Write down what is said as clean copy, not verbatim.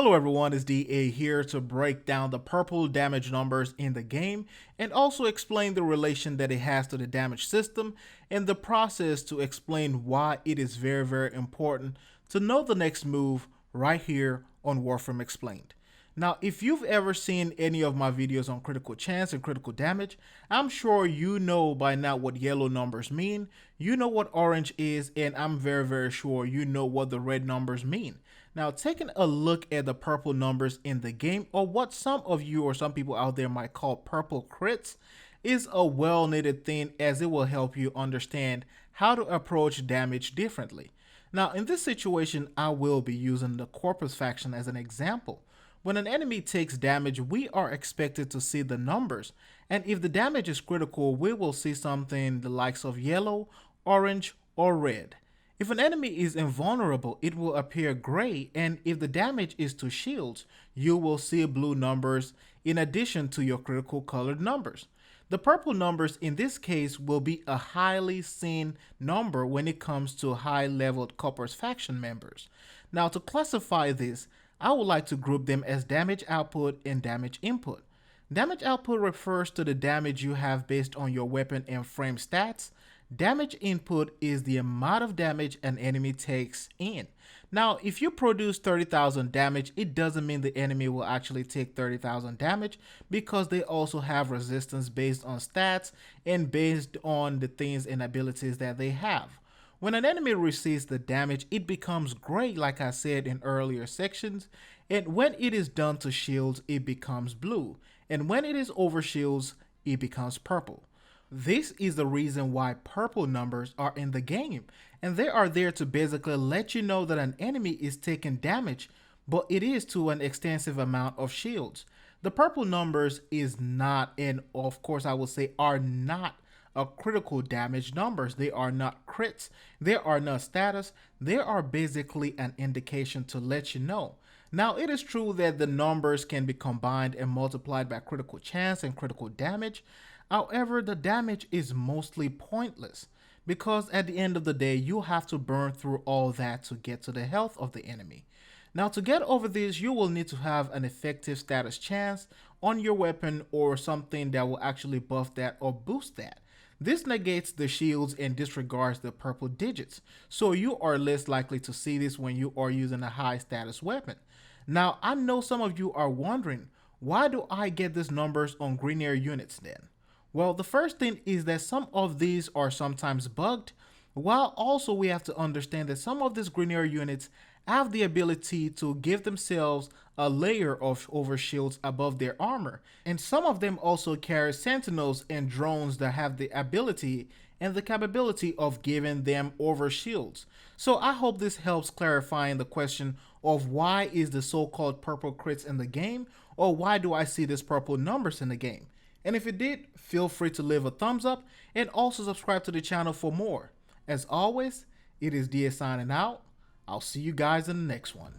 Hello everyone, it's DA here to break down the purple damage numbers in the game and also explain the relation that it has to the damage system and the process to explain why it is very important to know the next move right here on Warframe Explained. Now, if you've ever seen any of my videos on critical chance and critical damage, I'm sure you know by now what yellow numbers mean, you know what orange is, and I'm very sure you know what the red numbers mean. Now, taking a look at the purple numbers in the game, or what some of you or some people out there might call purple crits, is a well-needed thing as it will help you understand how to approach damage differently. Now, in this situation, I will be using the Corpus faction as an example. When an enemy takes damage, we are expected to see the numbers, and if the damage is critical, we will see something the likes of yellow, orange, or red. If an enemy is invulnerable, it will appear gray, and if the damage is to shields, you will see blue numbers in addition to your critical colored numbers. The purple numbers in this case will be a highly seen number when it comes to high-leveled Corpus faction members. Now, to classify this, I would like to group them as damage output and damage input. Damage output refers to the damage you have based on your weapon and frame stats. Damage input is the amount of damage an enemy takes in. Now, if you produce 30,000 damage, it doesn't mean the enemy will actually take 30,000 damage because they also have resistance based on stats and based on the things and abilities that they have. When an enemy receives the damage, it becomes gray like I said in earlier sections, and when it is done to shields, it becomes blue, and when it is over shields, it becomes purple. This is the reason why purple numbers are in the game, and they are there to basically let you know that an enemy is taking damage, but it is to an extensive amount of shields. The purple numbers is not, and of course I will say are not, critical damage numbers. They are not crits, they are not status, they are basically an indication to let you know. Now, it is true that the numbers can be combined and multiplied by critical chance and critical damage. However, the damage is mostly pointless because at the end of the day, you have to burn through all that to get to the health of the enemy. Now, to get over this, you will need to have an effective status chance on your weapon or something that will actually buff that or boost that. This negates the shields and disregards the purple digits, so you are less likely to see this when you are using a high status weapon. Now, I know some of you are wondering, why do I get these numbers on greener units then? Well, the first thing is that some of these are sometimes bugged, while also we have to understand that some of these greener units have the ability to give themselves a layer of overshields above their armor, and some of them also carry sentinels and drones that have the ability and the capability of giving them overshields. So I hope this helps clarifying the question of why is the so-called purple crits in the game, or why do I see these purple numbers in the game? And if it did, feel free to leave a thumbs up and also subscribe to the channel for more. As always, it is DA signing out. I'll see you guys in the next one.